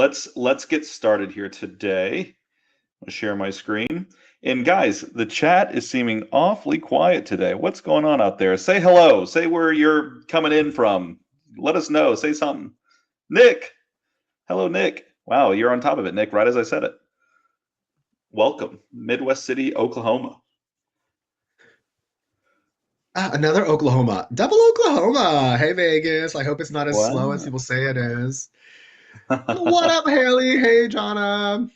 Let's get started here today. I'll share my screen. And guys, the chat is seeming awfully quiet today. What's going on out there? Say hello. Say where you're coming in from. Let us know. Say something. Nick. Hello, Nick. Wow, you're on top of it, Nick, right as I said it. Welcome, Midwest City, Oklahoma. Another Oklahoma. Double Oklahoma. Hey, Vegas. I hope it's not as slow as Wow. people say it is. What up, Haley? Hey, Jonna.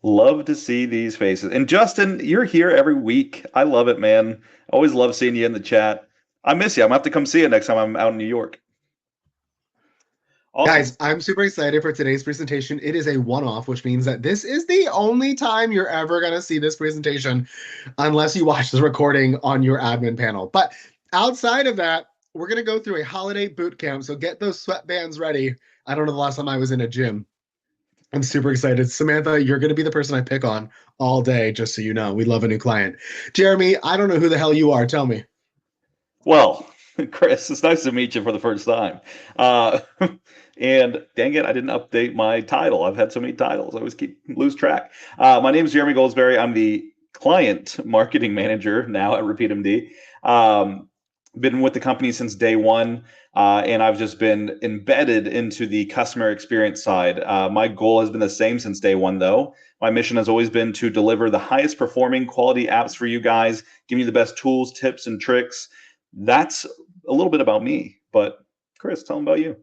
Love to see these faces. And Justin, you're here every week. I love it, man. Always love seeing you in the chat. I miss you. I'm gonna have to come see you next time I'm out in New York. Awesome. Guys, I'm super excited for today's presentation. It is a one-off, which means that this is the only time you're ever going to see this presentation unless you watch the recording on your admin panel. But outside of that, we're going to go through a holiday boot camp. So get those sweatbands ready. I don't know the last time I was in a gym. I'm super excited. Samantha, you're going to be the person I pick on all day, just so you know. We love a new client. Jeremy, I don't know who the hell you are. Tell me. Well, Chris, it's nice to meet you for the first time. And dang it, I didn't update my title. I've had so many titles, I always lose track. My name is Jeremy Goldsberry. I'm the client marketing manager now at RepeatMD. Been with the company since day one, and I've just been embedded into the customer experience side. My goal has been the same since day one, though. My mission has always been to deliver the highest performing quality apps for you guys, give you the best tools, tips, and tricks. That's a little bit about me, but Chris, tell them about you.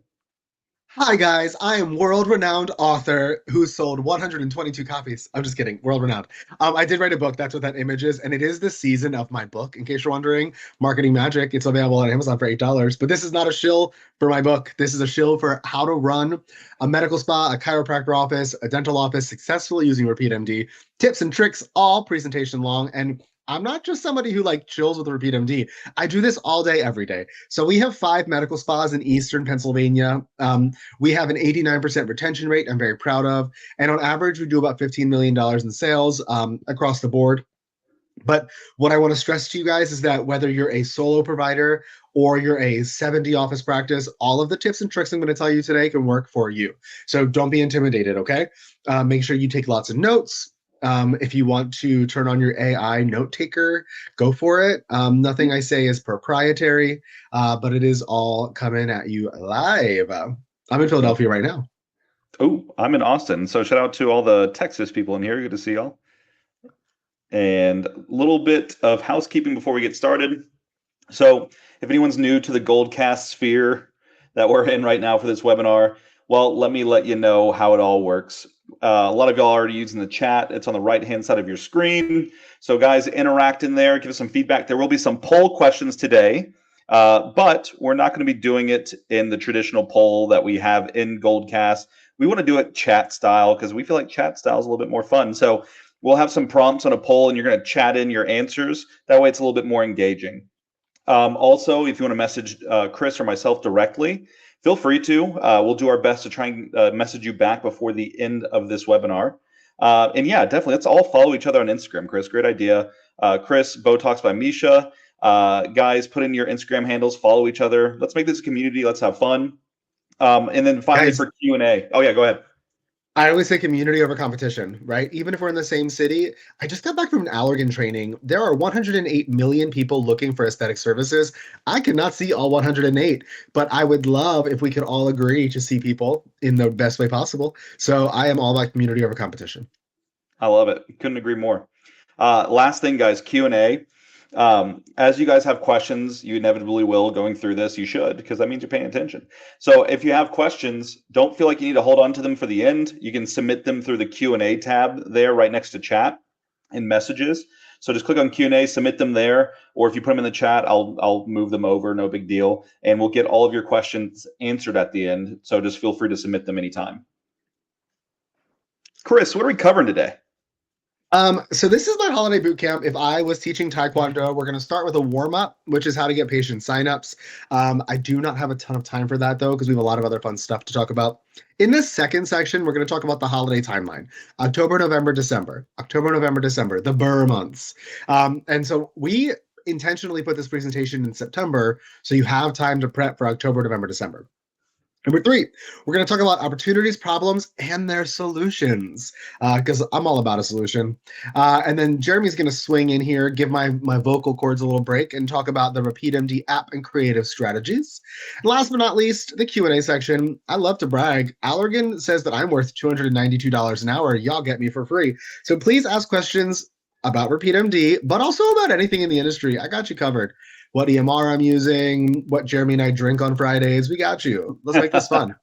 Hi, guys. I am world-renowned author who sold 122 copies. I'm just kidding. World-renowned. I did write a book. That's what that image is. And it is the season of my book, in case you're wondering. Marketing Magic. It's available on Amazon for $8. But this is not a shill for my book. This is a shill for how to run a medical spa, a chiropractor office, a dental office successfully using RepeatMD. Tips and tricks, all presentation long. And I'm not just somebody who chills with RepeatMD. I do this all day, every day. So we have 5 medical spas in Eastern Pennsylvania. We have an 89% retention rate I'm very proud of. And on average, we do about $15 million in sales across the board. But what I want to stress to you guys is that whether you're a solo provider or you're a 70 office practice, all of the tips and tricks I'm going to tell you today can work for you. So don't be intimidated, okay? Make sure you take lots of notes. If you want to turn on your AI note taker, go for it. Nothing I say is proprietary, but it is all coming at you live. I'm in Philadelphia right now. Oh, I'm in Austin. So shout out to all the Texas people in here. Good to see y'all. And a little bit of housekeeping before we get started. So if anyone's new to the Goldcast sphere that we're in right now for this webinar, well, let me let you know how it all works. A lot of y'all are already using the chat. It's on the right-hand side of your screen. So guys, interact in there, give us some feedback. There will be some poll questions today, but we're not going to be doing it in the traditional poll that we have in Goldcast. We want to do it chat style because we feel like chat style is a little bit more fun. So we'll have some prompts on a poll and you're going to chat in your answers. That way it's a little bit more engaging. Also, if you want to message Chris or myself directly, feel free to. We'll do our best to try and message you back before the end of this webinar. And yeah, definitely, let's all follow each other on Instagram, Chris. Great idea. Chris, Botox by Misha. Guys, put in your Instagram handles, follow each other. Let's make this a community. Let's have fun. And then finally Guys, for Q&A. Oh, yeah, go ahead. I always say community over competition, right? Even if we're in the same city. I just got back from an Allergan training. There are 108 million people looking for aesthetic services. I could not see all 108, but I would love if we could all agree to see people in the best way possible. So I am all about community over competition. I love it. Couldn't agree more. Last thing, guys, Q&A. As you guys have questions, you inevitably will going through this. You should, because that means you're paying attention. So if you have questions, don't feel like you need to hold on to them for the end. You can submit them through the Q&A tab there right next to chat and messages. So just click on Q&A, submit them there, or if you put them in the chat, I'll move them over, no big deal. And we'll get all of your questions answered at the end. So just feel free to submit them anytime. Chris, what are we covering today? So this is my holiday boot camp. If I was teaching Taekwondo, we're going to start with a warm-up, which is how to get patient signups. I do not have a ton of time for that, though, because we have a lot of other fun stuff to talk about. In this second section, we're going to talk about the holiday timeline. October, November, December. October, November, December, the Burr months. And so we intentionally put this presentation in September, so you have time to prep for October, November, December. Number three, we're going to talk about opportunities, problems, and their solutions, because I'm all about a solution. And then Jeremy's going to swing in here, give my vocal cords a little break, and talk about the RepeatMD app and creative strategies. And last but not least, the Q&A section. I love to brag. Allergan says that I'm worth $292 an hour. Y'all get me for free. So please ask questions about RepeatMD, but also about anything in the industry. I got you covered. What EMR I'm using, what Jeremy and I drink on Fridays. We got you. Let's make this fun.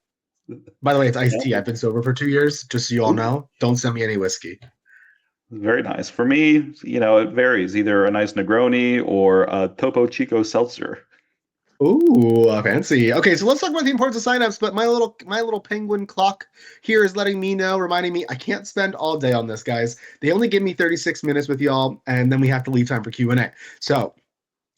By the way, it's iced tea. I've been sober for 2 years, just so you all know. Don't send me any whiskey. Very nice. For me, it varies. Either a nice Negroni or a Topo Chico seltzer. Ooh, fancy. Okay, so let's talk about the importance of signups. But my little penguin clock here is letting me know, reminding me I can't spend all day on this, guys. They only give me 36 minutes with y'all, and then we have to leave time for Q&A. So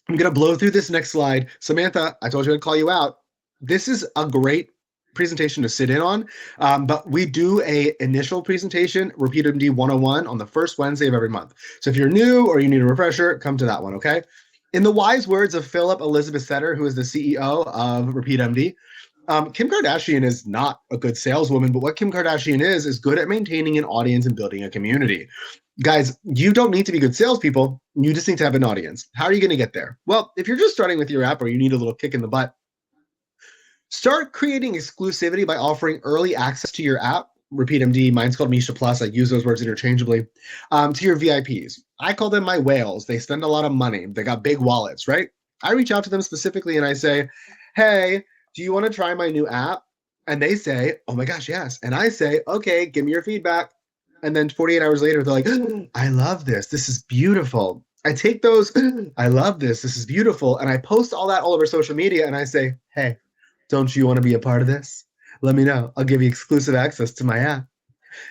I'm going to blow through this next slide. Samantha, I told you I'd call you out. This is a great presentation to sit in on, but we do a initial presentation, RepeatMD 101, on the first Wednesday of every month. So if you're new or you need a refresher, come to that one, okay? In the wise words of Philip Elizabeth Setter, who is the CEO of RepeatMD, Kim Kardashian is not a good saleswoman, but what Kim Kardashian is good at maintaining an audience and building a community. Guys, you don't need to be good salespeople. You just need to have an audience. How are you going to get there? Well, if you're just starting with your app or you need a little kick in the butt, start creating exclusivity by offering early access to your app. RepeatMD, mine's called Misha Plus. I use those words interchangeably. To your VIPs. I call them my whales. They spend a lot of money. They got big wallets, right? I reach out to them specifically and I say, hey, do you want to try my new app? And they say, oh my gosh, yes. And I say, okay, give me your feedback. And then 48 hours later, they're like, I love this. This is beautiful. I take those, I love this. This is beautiful. And I post all that all over social media. And I say, hey, don't you want to be a part of this? Let me know. I'll give you exclusive access to my app.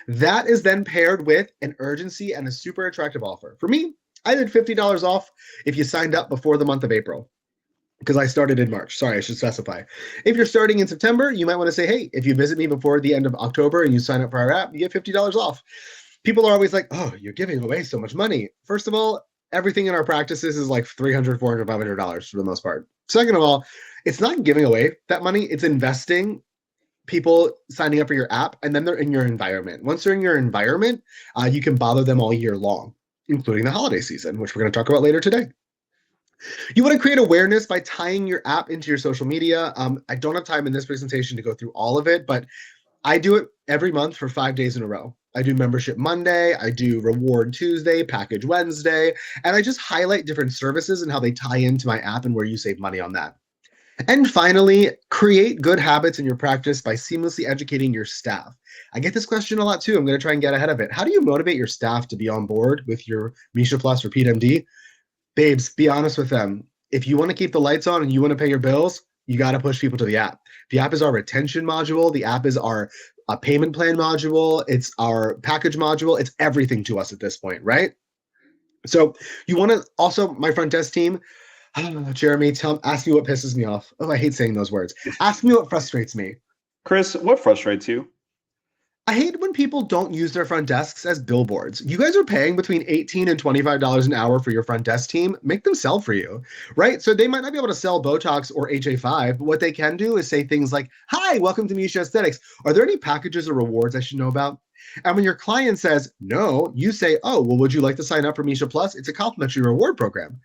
That is then paired with an urgency and a super attractive offer. For me, I did $50 off if you signed up before the month of April, because I started in March. Sorry, I should specify. If you're starting in September, you might want to say, hey, if you visit me before the end of October and you sign up for our app, you get $50 off. People are always like, oh, you're giving away so much money. First of all, everything in our practices is like $300, $400, $500 for the most part. Second of all, it's not giving away that money. It's investing people signing up for your app, and then they're in your environment. Once they're in your environment, you can bother them all year long, including the holiday season, which we're going to talk about later today. You want to create awareness by tying your app into your social media. I don't have time in this presentation to go through all of it, but I do it every month for 5 days in a row. I do Membership Monday, I do Reward Tuesday, Package Wednesday, and I just highlight different services and how they tie into my app and where you save money on that. And finally, create good habits in your practice by seamlessly educating your staff. I get this question a lot too. I'm going to try and get ahead of it. How do you motivate your staff to be on board with your Misha Plus RepeatMD? Babes, be honest with them. If you want to keep the lights on and you want to pay your bills, you got to push people to the app. The app is our retention module. The app is our payment plan module. It's our package module. It's everything to us at this point, right? So you want to also, my front desk team, Jeremy, ask me what pisses me off. Oh, I hate saying those words. Ask me what frustrates me. Chris, what frustrates you? I hate when people don't use their front desks as billboards. You guys are paying between $18 and $25 an hour for your front desk team. Make them sell for you, right? So they might not be able to sell Botox or HA5, but what they can do is say things like, hi, welcome to Misha Aesthetics. Are there any packages or rewards I should know about? And when your client says no, you say, oh, well, would you like to sign up for Misha Plus? It's a complimentary reward program.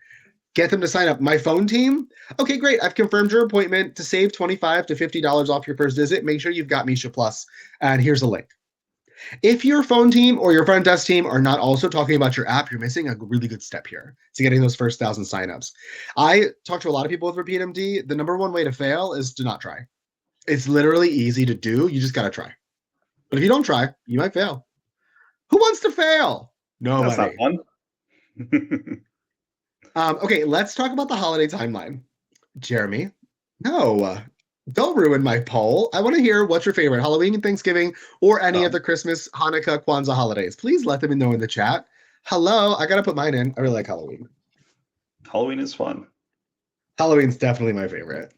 Get them to sign up. My phone team? Okay, great. I've confirmed your appointment. To save $25 to $50 off your first visit, make sure you've got Misha Plus. And here's a link. If your phone team or your front desk team are not also talking about your app, you're missing a really good step here to getting those first 1,000 signups. I talk to a lot of people with RepeatMD. The number one way to fail is to not try. It's literally easy to do. You just got to try. But if you don't try, you might fail. Who wants to fail? Nobody. That's not fun. Okay, let's talk about the holiday timeline. Jeremy, no, don't ruin my poll. I want to hear what's your favorite Halloween and Thanksgiving or any of the Christmas, Hanukkah, Kwanzaa holidays. Please let them know in the chat. Hello, I got to put mine in. I really like Halloween. Halloween is fun. Halloween's definitely my favorite.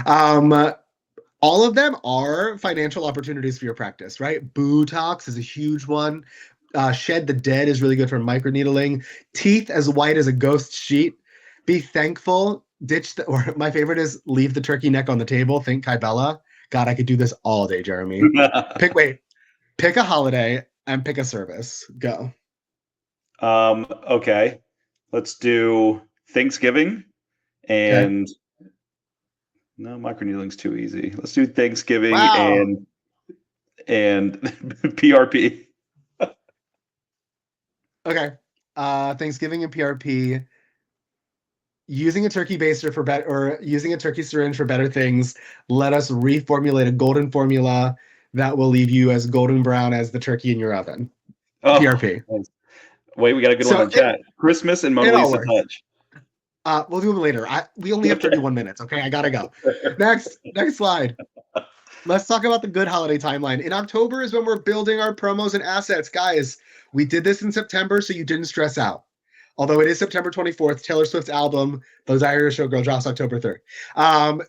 All of them are financial opportunities for your practice, right? Botox is a huge one. Shed the Dead is really good for microneedling. Teeth as white as a ghost sheet. Be thankful. Or my favorite is leave the turkey neck on the table. Think Kybella. God, I could do this all day, Jeremy. Pick a holiday and pick a service. Go. Okay. Let's do Thanksgiving Okay. and no, microneedling's too easy. Let's do Thanksgiving Wow. and PRP. Okay. Thanksgiving and PRP. Using a turkey baster for better, or using a turkey syringe for better things. Let us reformulate a golden formula that will leave you as golden brown as the turkey in your oven. Oh, PRP. nice. Wait, we got a good one So in chat. Christmas and Mona it all Lisa works. touch. We'll do them later. We only have Okay. 31 minutes. Okay, I gotta go. Next slide. Let's talk about the good holiday timeline. In October is when we're building our promos and assets. Guys, we did this in September, so you didn't stress out. Although it is September 24th, Taylor Swift's album, The Irish Showgirl, drops October 3rd.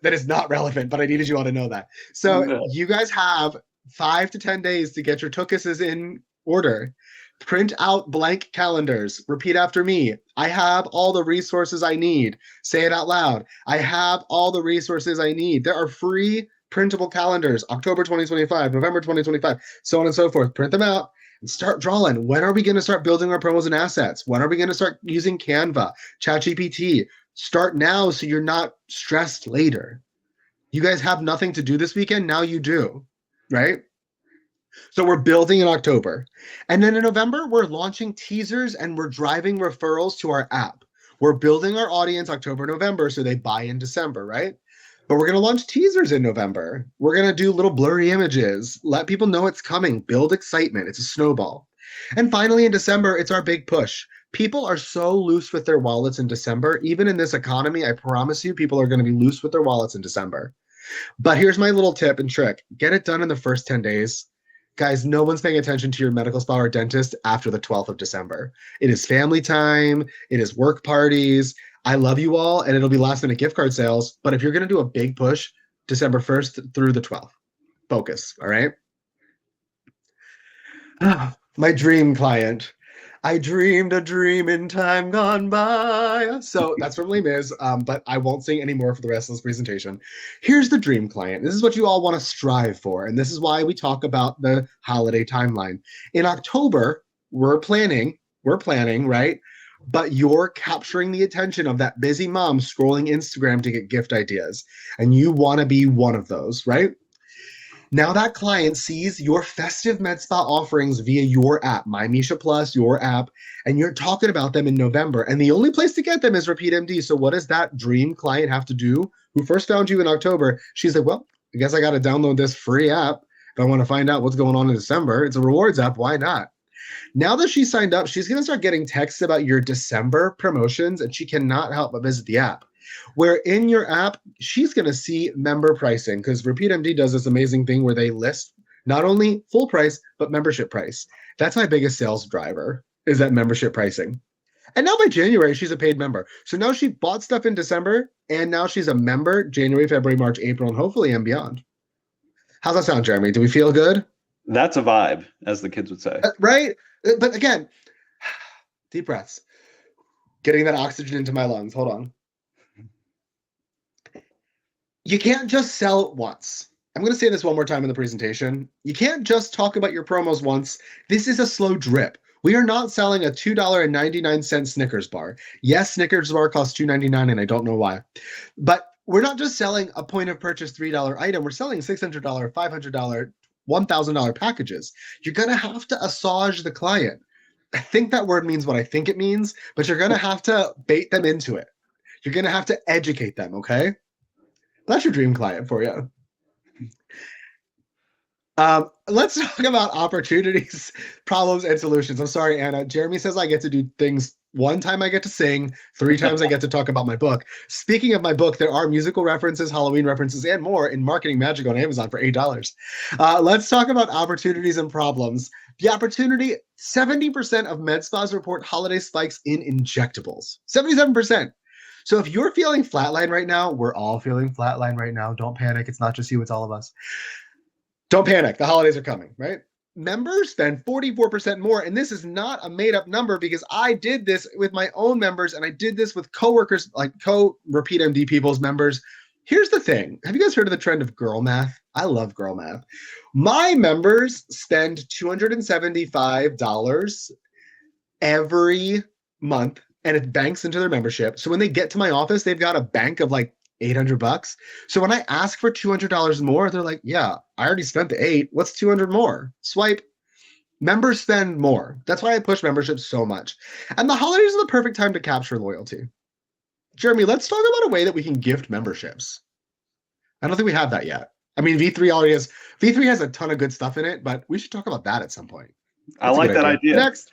That is not relevant, but I needed you all to know that. So No. you guys have 5 to 10 days to get your tookuses in order. Print out blank calendars. Repeat after me. I have all the resources I need. Say it out loud. I have all the resources I need. There are free printable calendars, October 2025, November 2025, so on and so forth. Print them out and start drawing. When are we going to start building our promos and assets? When are we going to start using Canva, ChatGPT? Start now so you're not stressed later. You guys have nothing to do this weekend. Now you do, right? So we're building in October. And then in November, we're launching teasers and we're driving referrals to our app. We're building our audience October, November, so they buy in December, right? But we're going to launch teasers in November. We're going to do little blurry images, let people know it's coming, build excitement. It's a snowball. And finally, in December, it's our big push. People are so loose with their wallets in December. Even in this economy, I promise you, people are going to be loose with their wallets in December. But here's my little tip and trick. Get it done in the first 10 days. Guys, no one's paying attention to your medical spa or dentist after the 12th of December. It is family time. It is work parties. I love you all, and it'll be last minute gift card sales. But if you're going to do a big push, December 1st through the 12th, focus, all right? My dream client. I dreamed a dream in time gone by. So that's from Les Mis, but I won't sing anymore for the rest of this presentation. Here's the dream client. This is what you all want to strive for, and this is why we talk about the holiday timeline. In October, we're planning, right? But you're capturing the attention of that busy mom scrolling Instagram to get gift ideas, and you want to be one of those, right? Now that client sees your festive med spa offerings via your app, My Misha Plus, your app, and you're talking about them in November. And the only place to get them is RepeatMD. So what does that dream client have to do who first found you in October? She's like, well, I guess I got to download this free app if I want to find out what's going on in December. It's a rewards app. Why not? Now that she's signed up, she's going to start getting texts about your December promotions, and she cannot help but visit the app. Where in your app, she's going to see member pricing, because RepeatMD does this amazing thing where they list not only full price, but membership price. That's my biggest sales driver, is that membership pricing. And now by January, she's a paid member. So now she bought stuff in December, and now she's a member January, February, March, April, and hopefully and beyond. How's that sound, Jeremy? Do we feel good? That's a vibe, as the kids would say. Right? But again, deep breaths. Getting that oxygen into my lungs. Hold on. You can't just sell it once. I'm going to say this one more time in the presentation. You can't just talk about your promos once. This is a slow drip. We are not selling a $2.99 Snickers bar. Yes, Snickers bar costs $2.99, and I don't know why. But we're not just selling a point of purchase $3 item. We're selling $600, $500, $1,000 packages. You're going to have to assuage the client. I think that word means what I think it means, but you're going to have to bait them into it. You're going to have to educate them, okay? That's your dream client for you. Let's talk about opportunities, problems, and solutions. I'm sorry, Anna. Jeremy says I get to do things. One time I get to sing, 3 times I get to talk about my book. Speaking of my book, there are musical references, Halloween references, and more in Marketing Magic on Amazon for $8. Let's talk about opportunities and problems. The opportunity, 70% of med spas report holiday spikes in injectables. 77%. So if you're feeling flatline right now, we're all feeling flatline right now. Don't panic. It's not just you, it's all of us. Don't panic. The holidays are coming, right? Members spend 44% more, and this is not a made-up number because I did this with my own members, and I did this with coworkers, like co-RepeatMD people's members. Here's the thing. Have you guys heard of the trend of girl math? I love girl math. My members spend $275 every month and it banks into their membership. So when they get to my office, they've got a bank of like $800. So when I ask for $200 more, they're like, yeah, I already spent the eight. What's 200 more? Swipe. Members spend more. That's why I push memberships so much. And the holidays are the perfect time to capture loyalty. Jeremy, let's talk about a way that we can gift memberships. I don't think we have that yet. I mean, V3 has a ton of good stuff in it, but we should talk about that at some point. I like that idea. Next.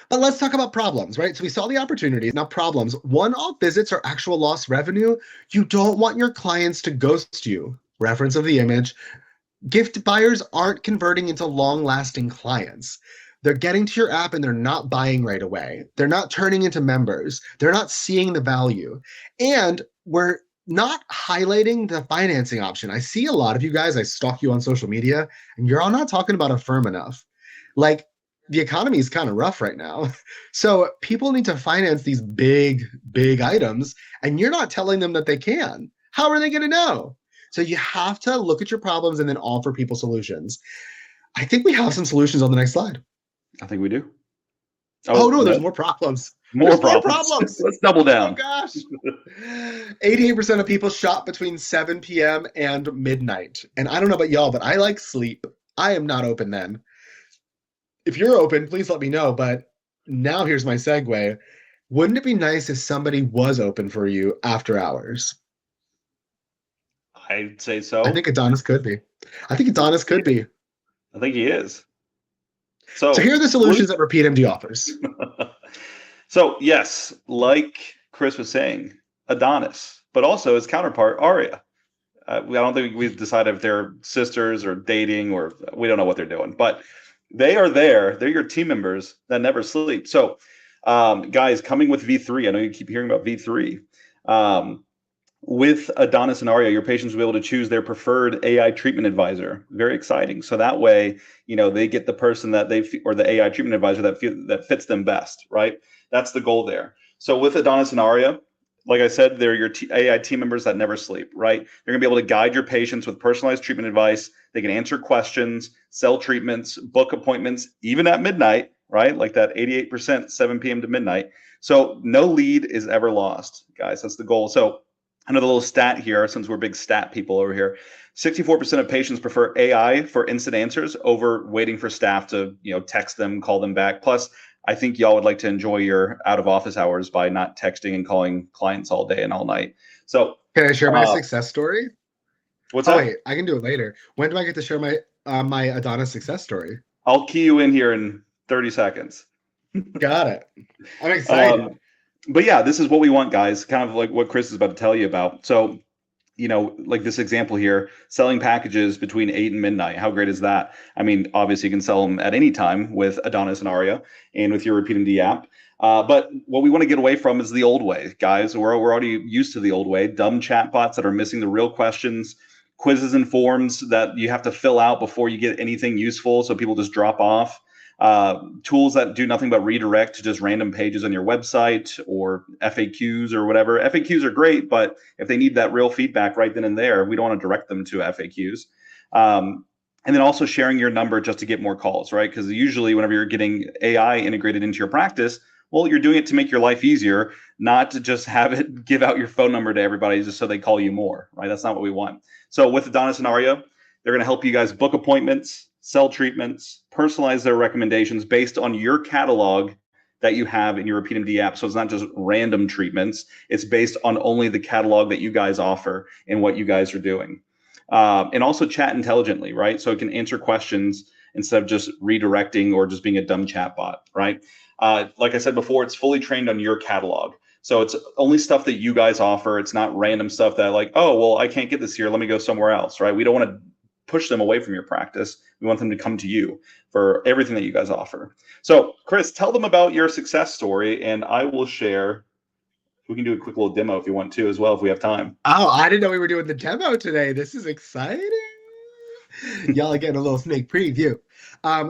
But let's talk about problems, right? So we saw the opportunities. Now problems. One-off visits or actual lost revenue. You don't want your clients to ghost you. Reference of the image. Gift buyers aren't converting into long-lasting clients. They're getting to your app and they're not buying right away. They're not turning into members. They're not seeing the value. And we're not highlighting the financing option. I see a lot of you guys, I stalk you on social media, and you're all not talking about Affirm enough. Like, the economy is kind of rough right now. So people need to finance these big, big items, and you're not telling them that they can. How are they going to know? So you have to look at your problems and then offer people solutions. I think we have some solutions on the next slide. I think we do. Oh no, there's more problems. More problems. Let's double down. Oh gosh. 88% of people shop between 7 p.m. and midnight. And I don't know about y'all, but I like sleep. I am not open then. If you're open, please let me know. But now here's my segue. Wouldn't it be nice if somebody was open for you after hours? I'd say so. I think Adonis could be. I think Adonis could be. I think he is. So here are the solutions that RepeatMD offers. So yes, like Chris was saying, Adonis, but also his counterpart, Arya. I don't think we've decided if they're sisters or dating, or we don't know what they're doing, but they are there. They're your team members that never sleep. So guys, coming with V3, I know you keep hearing about V3. With Adonis and Arya, your patients will be able to choose their preferred AI treatment advisor. Very exciting. So that way, they get the person that or the AI treatment advisor that fits them best, right? That's the goal there. So with Adonis and Arya, like I said, they're your AI team members that never sleep, right? They're gonna be able to guide your patients with personalized treatment advice. They can answer questions, sell treatments, book appointments, even at midnight, right? Like that 88%, 7 p.m. to midnight. So no lead is ever lost, guys. That's the goal. So another little stat here, since we're big stat people over here, 64% of patients prefer AI for instant answers over waiting for staff to, text them, call them back. Plus, I think y'all would like to enjoy your out of office hours by not texting and calling clients all day and all night. So can I share my success story? What's that? Wait, I can do it later. When do I get to share my my Adonis success story? I'll key you in here in 30 seconds. Got it. I'm excited. But yeah, this is what we want, guys, kind of like what Chris is about to tell you about. So, like this example here, selling packages between 8 and midnight. How great is that? I mean, obviously you can sell them at any time with Adonis and Arya and with your RepeatMD app. But what we want to get away from is the old way, guys. We're already used to the old way. Dumb chatbots that are missing the real questions, quizzes and forms that you have to fill out before you get anything useful, so people just drop off. Tools that do nothing but redirect to just random pages on your website or FAQs or whatever. FAQs are great, but if they need that real feedback right then and there, we don't want to direct them to FAQs. And then also sharing your number just to get more calls, right? Because usually whenever you're getting AI integrated into your practice, well, you're doing it to make your life easier, not to just have it give out your phone number to everybody just so they call you more, right? That's not what we want. So with Adonis and Arya, they're going to help you guys book appointments, sell treatments, personalize their recommendations based on your catalog that you have in your RepeatMD app. So it's not just random treatments. It's based on only the catalog that you guys offer and what you guys are doing. And also chat intelligently, right? So it can answer questions instead of just redirecting or just being a dumb chatbot, right? Like I said before, it's fully trained on your catalog. So it's only stuff that you guys offer. It's not random stuff that like, oh, well, I can't get this here. Let me go somewhere else, right? We don't want to push them away from your practice. We want them to come to you for everything that you guys offer. So Chris, tell them about your success story, and I will share. We can do a quick little demo if you want to as well, if we have time. Oh, I didn't know we were doing the demo today. This is exciting. Y'all are getting a little sneak preview.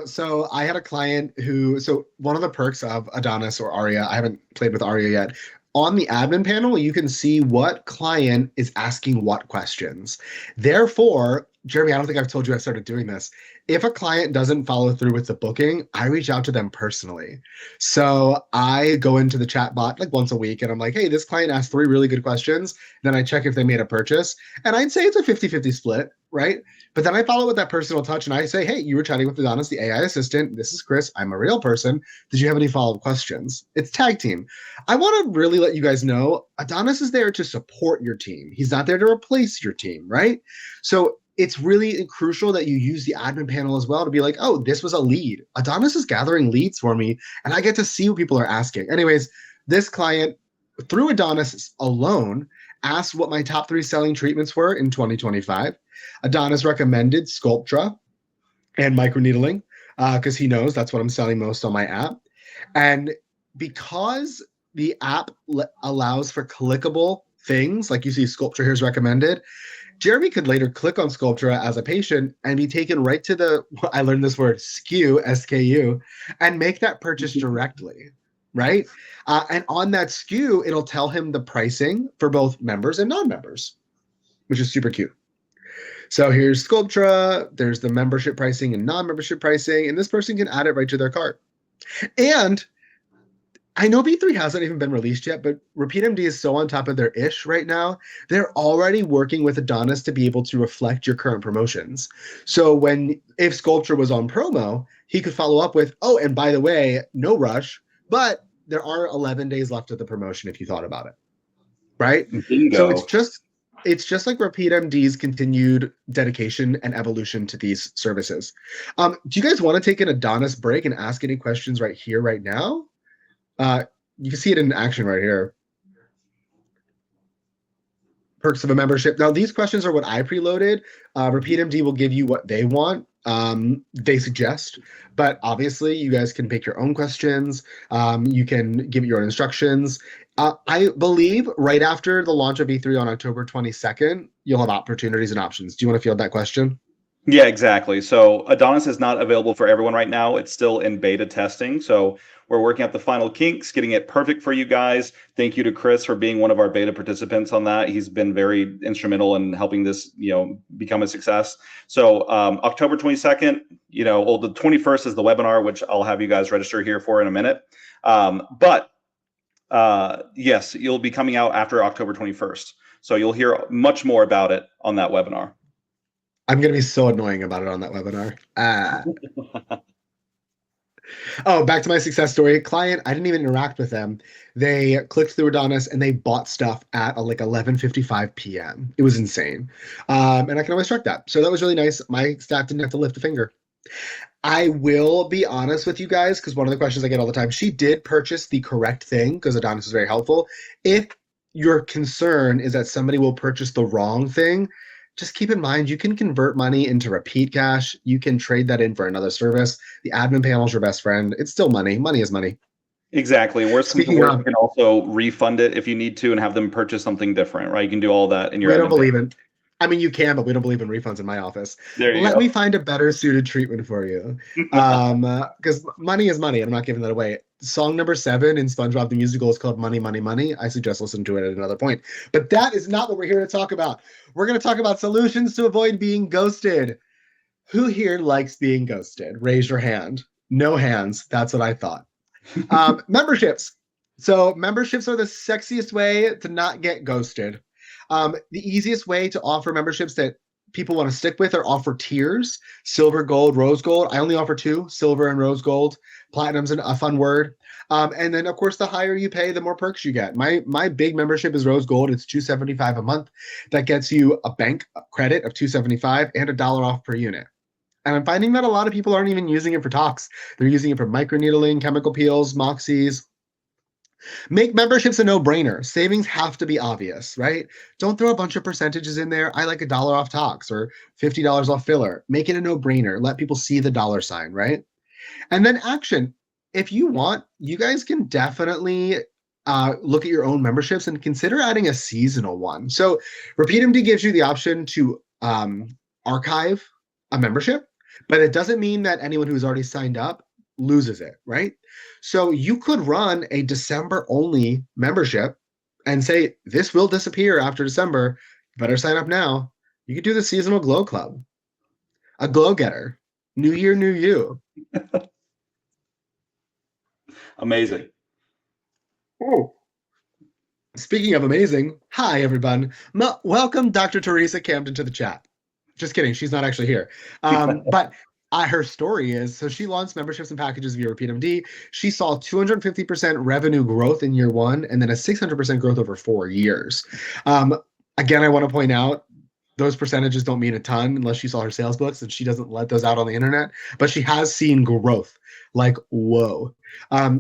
So I had a client so one of the perks of Adonis or Arya, I haven't played with Arya yet. on the admin panel, you can see what client is asking what questions. Therefore, Jeremy, I don't think I've told you I started doing this. If a client doesn't follow through with the booking, I reach out to them personally. So I go into the chatbot like once a week and I'm like, hey, this client asked 3 really good questions. Then I check if they made a purchase. And I'd say it's a 50-50 split, right? But then I follow with that personal touch and I say, hey, you were chatting with Adonis, the AI assistant. This is Chris. I'm a real person. Did you have any follow-up questions? It's tag team. I want to really let you guys know Adonis is there to support your team. He's not there to replace your team, right? So it's really crucial that you use the admin panel as well to be like, oh, this was a lead. Adonis is gathering leads for me, and I get to see what people are asking. Anyways, this client, through Adonis alone, asked what my top 3 selling treatments were in 2025. Adonis recommended Sculptra and microneedling because he knows that's what I'm selling most on my app. And because the app allows for clickable things, like you see Sculptra here is recommended, Jeremy could later click on Sculptra as a patient and be taken right to the, I learned this word, SKU, SKU, and make that purchase directly, right? And on that SKU, it'll tell him the pricing for both members and non-members, which is super cute. So here's Sculptra, there's the membership pricing and non-membership pricing, and this person can add it right to their cart. And I know V3 hasn't even been released yet, but RepeatMD is so on top of their ish right now. They're already working with Adonis to be able to reflect your current promotions. So if Sculpture was on promo, he could follow up with, oh, and by the way, no rush, but there are 11 days left of the promotion if you thought about it, right? Bingo. So it's just like RepeatMD's continued dedication and evolution to these services. Do you guys want to take an Adonis break and ask any questions right here, right now? You can see it in action right here. Perks of a membership. Now, these questions are what I preloaded. RepeatMD will give you what they want. They suggest, but obviously you guys can pick your own questions. You can give it your own instructions. I believe right after the launch of E3 on October 22nd, you'll have opportunities and options. Do you want to field that question? Yeah, exactly. So Adonis is not available for everyone right now. It's still in beta testing. So we're working out the final kinks, getting it perfect for you guys. Thank you to Chris for being one of our beta participants on that. He's been very instrumental in helping this, become a success. So October 22nd, the 21st is the webinar, which I'll have you guys register here for in a minute. But yes, you'll be coming out after October 21st. So you'll hear much more about it on that webinar. I'm going to be so annoying about it on that webinar. Oh, back to my success story. Client, I didn't even interact with them. They clicked through Adonis and they bought stuff at like 11:55 p.m. It was insane. And I can always track that. So that was really nice. My staff didn't have to lift a finger. I will be honest with you guys, because one of the questions I get all the time, she did purchase the correct thing because Adonis is very helpful. If your concern is that somebody will purchase the wrong thing, just keep in mind, you can convert money into repeat cash. You can trade that in for another service. The admin panel is your best friend. It's still money. Money is money. Exactly. Worst comes to worst, you can also refund it if you need to and have them purchase something different, right? You can do all that in your. We don't believe in. I mean, you can, but we don't believe in refunds in my office. Let me find a better suited treatment for you. Because money is money, and I'm not giving that away. Song number 7 in SpongeBob the Musical is called Money, Money, Money. I suggest listening to it at another point. But that is not what we're here to talk about. We're going to talk about solutions to avoid being ghosted. Who here likes being ghosted? Raise your hand. No hands. That's what I thought. Memberships. So memberships are the sexiest way to not get ghosted. The easiest way to offer memberships that people want to stick with are offer tiers: silver, gold, rose gold. I only offer 2, silver and rose gold. Platinum's a fun word. And then, of course, the higher you pay, the more perks you get. My big membership is rose gold. It's $275 a month. That gets you a bank credit of $275 and $1 off per unit. And I'm finding that a lot of people aren't even using it for talks. They're using it for microneedling, chemical peels, moxies. Make memberships a no-brainer. Savings have to be obvious, right? Don't throw a bunch of percentages in there. I like $1 off talks or $50 off filler. Make it a no-brainer. Let people see the dollar sign, right? And then action. If you want, you guys can definitely look at your own memberships and consider adding a seasonal one. So RepeatMD gives you the option to archive a membership, but it doesn't mean that anyone who's already signed up loses it, right? So you could run a December only membership and say, this will disappear after December. You better sign up now. You could do the seasonal glow club, a glow getter. New year, new you. Amazing. Oh. Speaking of amazing, hi everyone. Welcome Dr. Teresa Camden to the chat. Just kidding, she's not actually here. But her story is, so she launched memberships and packages via RepeatMD. She saw 250% revenue growth in year one and then a 600% growth over 4 years. Again, I want to point out, those percentages don't mean a ton unless you saw her sales books, and she doesn't let those out on the internet, but she has seen growth. Like, whoa.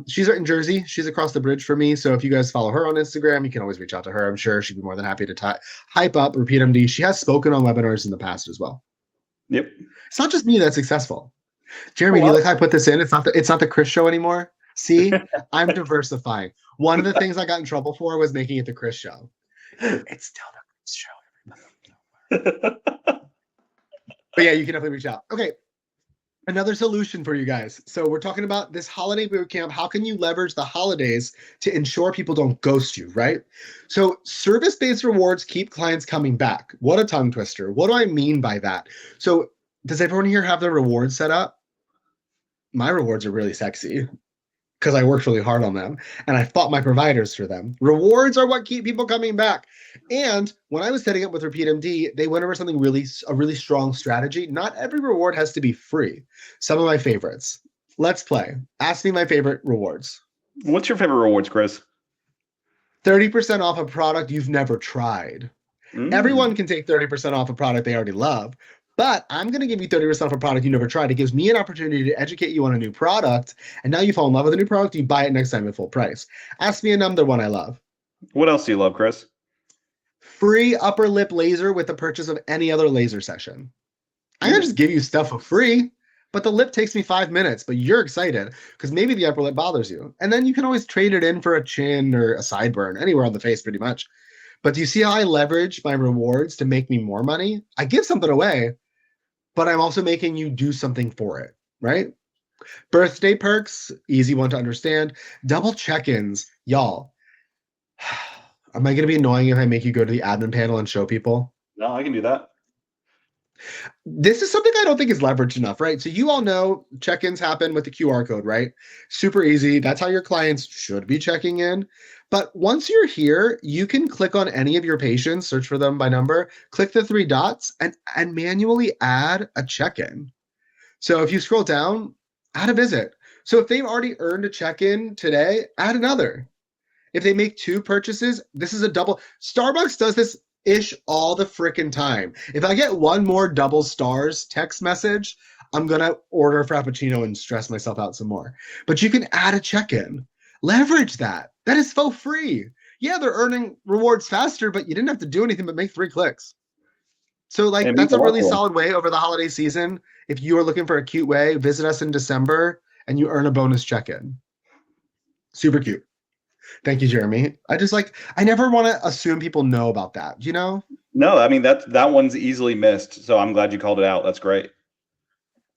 She's in Jersey. She's across the bridge from me. So if you guys follow her on Instagram, you can always reach out to her. I'm sure she'd be more than happy to hype up RepeatMD. She has spoken on webinars in the past as well. Yep. It's not just me that's successful. Jeremy, do you like how I put this in? It's not the Chris show anymore. See, I'm diversifying. One of the things I got in trouble for was making it the Chris show. It's still the Chris show. But yeah, you can definitely reach out. Okay. Another solution for you guys. So we're talking about this holiday boot camp. How can you leverage the holidays to ensure people don't ghost you, right? So service-based rewards keep clients coming back. What a tongue twister. What do I mean by that? So does everyone here have their rewards set up? My rewards are really sexy because I worked really hard on them and I fought my providers for them. Rewards are what keep people coming back. And when I was setting up with RepeatMD, they went over something a really strong strategy. Not every reward has to be free. Some of my favorites. Let's play. Ask me my favorite rewards. What's your favorite rewards, Chris? 30% off a product you've never tried. Everyone can take 30% off a product they already love, but I'm going to give you 30% off a product you never tried. It gives me an opportunity to educate you on a new product, and now you fall in love with a new product, you buy it next time at full price. Ask me another one I love. What else do you love, Chris? Free upper lip laser with the purchase of any other laser session. I'm going to just give you stuff for free, but the lip takes me 5 minutes, but you're excited because maybe the upper lip bothers you. And then you can always trade it in for a chin or a sideburn, anywhere on the face pretty much. But do you see how I leverage my rewards to make me more money? I give something away, but I'm also making you do something for it, right? Birthday perks, easy one to understand. Double check-ins, y'all. Am I going to be annoying if I make you go to the admin panel and show people? No, I can do that. This is something I don't think is leveraged enough, right? So you all know check-ins happen with the QR code, right? Super easy. That's how your clients should be checking in. But once you're here, you can click on any of your patients, search for them by number, click the 3 dots, and manually add a check-in. So if you scroll down, add a visit. So if they've already earned a check-in today, add another. If they make 2 purchases, this is a double. Starbucks does this ish all the frickin' time. If I get 1 more double stars text message, I'm going to order a Frappuccino and stress myself out some more. But you can add a check-in. Leverage that. That is for free. Yeah, they're earning rewards faster, but you didn't have to do anything but make 3 clicks. So like that's a really solid way over the holiday season. If you are looking for a cute way, visit us in December and you earn a bonus check-in. Super cute. Thank you, Jeremy. I never want to assume people know about that, you know? No, I mean, that one's easily missed. So I'm glad you called it out. That's great.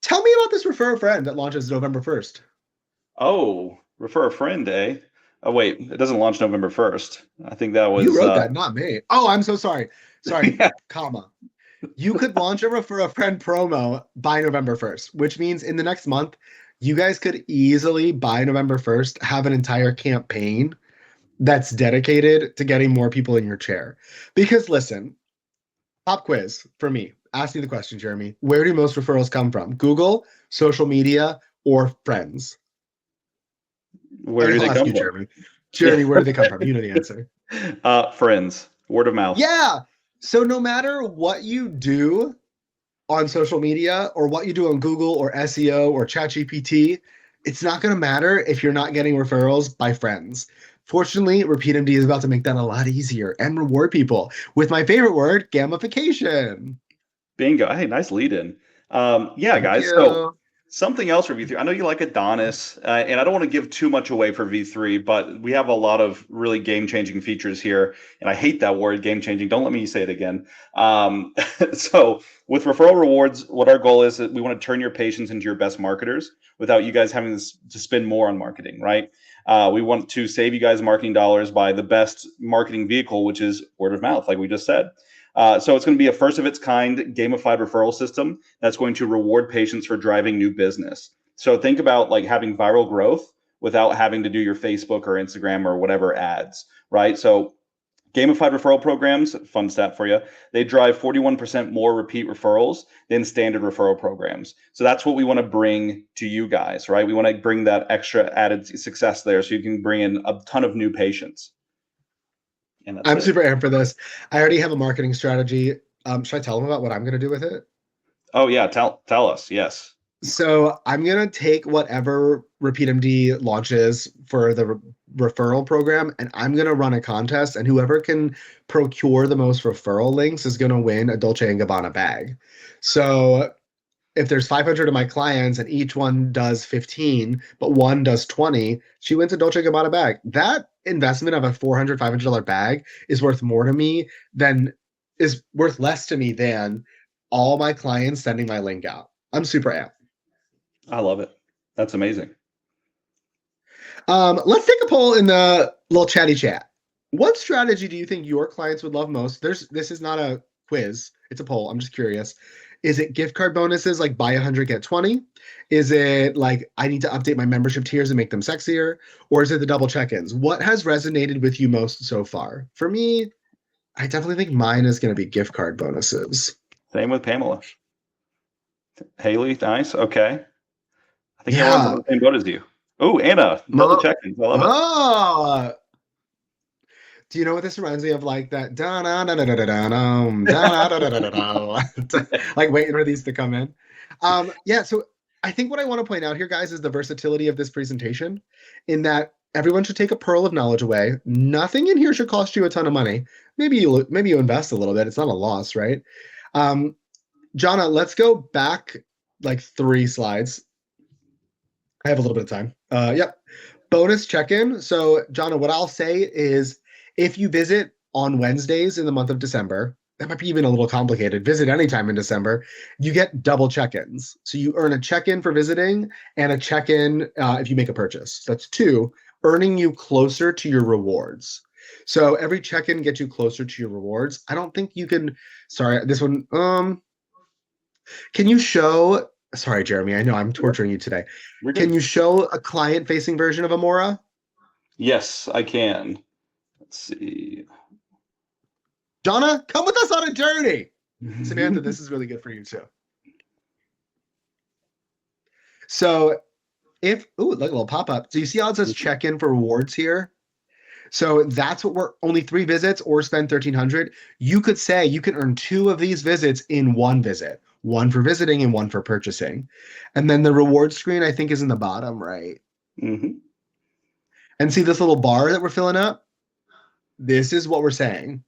Tell me about this Refer a Friend that launches November 1st. Oh, Refer a Friend, eh? Oh, wait, it doesn't launch November 1st. I think that was... You wrote that, not me. Oh, I'm so sorry. Sorry, Yeah. comma. You could launch a Refer a Friend promo by November 1st, which means in the next month, you guys could easily, by November 1st, have an entire campaign that's dedicated to getting more people in your chair. Because listen, pop quiz for me. Ask me the question, Jeremy. Where do most referrals come from? Google, social media, or friends? Where do they come from? Jeremy. Jeremy, where do they come from? You know the answer. Friends. Word of mouth. Yeah. So no matter what you do on social media or what you do on Google or SEO or ChatGPT, it's not going to matter if you're not getting referrals by friends. Fortunately, RepeatMD is about to make that a lot easier and reward people with my favorite word, gamification. Bingo. Hey, nice lead in. Yeah, Thank guys. you. So Something else for V3. I know you like Adonis, and I don't want to give too much away for V3, but we have a lot of really game-changing features here, and I hate that word, game-changing. Don't let me say it again. So with referral rewards, what our goal is that we want to turn your patients into your best marketers without you guys having to spend more on marketing, right? We want to save you guys marketing dollars by the best marketing vehicle, which is word of mouth, like we just said. So it's going to be a first of its kind gamified referral system that's going to reward patients for driving new business. So think about like having viral growth without having to do your Facebook or Instagram or whatever ads, right? So gamified referral programs, fun stat for you, they drive 41% more repeat referrals than standard referral programs. So that's what we want to bring to you guys, right? We want to bring that extra added success there so you can bring in a ton of new patients. And that's I'm it. super amped for this. I already have a marketing strategy. Should I tell them about what I'm going to do with it? Oh yeah, tell us. Yes. So I'm going to take whatever RepeatMD launches for the referral program, and I'm going to run a contest, and whoever can procure the most referral links is going to win a Dolce & Gabbana bag. So if there's 500 of my clients and each one does 15, but one does 20, she wins a Dolce & Gabbana bag. That investment of a $400, $500 bag is worth less to me than all my clients sending my link out. I'm super amped. I love it. That's amazing. Let's take a poll in the little chatty chat. What strategy do you think your clients would love most? This is not a quiz, it's a poll. I'm just curious. Is it gift card bonuses like buy 100 get 20? Is it like I need to update my membership tiers and make them sexier? Or is it the double check-ins? What has resonated with you most so far? For me, I definitely think mine is going to be gift card bonuses. Same with Pamela. Haley, nice. Okay. I think everyone's on Yeah. the same boat as you. Oh, Anna, double checking. I love it. Oh, do you know what this reminds me of? Like that da da da da da da da da da da da da, like waiting for these to come in. Yeah. So I think what I want to point out here, guys, is the versatility of this presentation, in that everyone should take a pearl of knowledge away. Nothing in here should cost you a ton of money. Maybe you invest a little bit. It's not a loss, right? Jonna, let's go back like 3 slides. I have a little bit of time. Yep. Bonus check-in. So, Jonna, what I'll say is if you visit on Wednesdays in the month of December, that might be even a little complicated. Visit anytime in December, you get double check-ins. So you earn a check-in for visiting and a check-in if you make a purchase. That's 2, earning you closer to your rewards. So every check-in gets you closer to your rewards. I don't think you can. Sorry, this one. Can you show? Sorry, Jeremy. I know I'm torturing you today. Can you show a client-facing version of Amora? Yes, I can. Let's see. Jonna, come with us on a journey. Samantha, this is really good for you too. So look, a little pop-up. So you see how it says check-in for rewards here? So that's what we're only 3 visits or spend 1,300. You could say you can earn 2 of these visits in 1 visit, 1 for visiting and 1 for purchasing. And then the reward screen, I think, is in the bottom right. Mm-hmm. And see this little bar that we're filling up? This is what we're saying.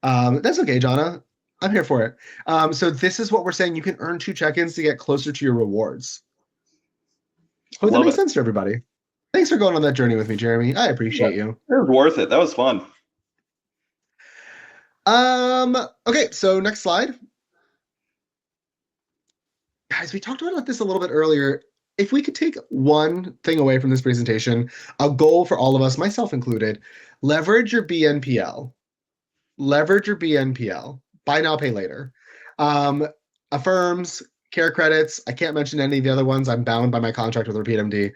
That's okay, Jonna. I'm here for it. So this is what we're saying. You can earn 2 check-ins to get closer to your rewards. Hope that makes sense to everybody. Thanks for going on that journey with me, Jeremy. I appreciate you. It was worth it. That was fun. Okay, so next slide. Guys, we talked about this a little bit earlier. If we could take one thing away from this presentation, a goal for all of us, myself included, leverage your BNPL. Leverage your BNPL. Buy now, pay later. Affirms, care credits. I can't mention any of the other ones. I'm bound by my contract with RepeatMD.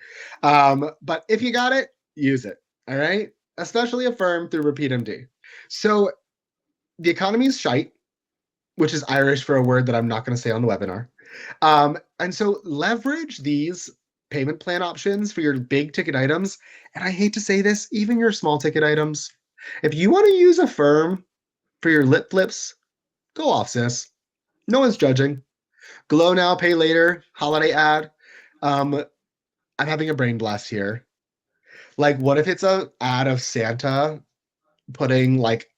But if you got it, use it. All right? Especially Affirm through RepeatMD. So the economy is shite, which is Irish for a word that I'm not going to say on the webinar. And so leverage these payment plan options for your big ticket items. And I hate to say this, even your small ticket items. If you want to use Affirm for your lip flips, go off, sis. No one's judging. Glow now, pay later, holiday ad. I'm having a brain blast here. Like, what if it's an ad of Santa putting like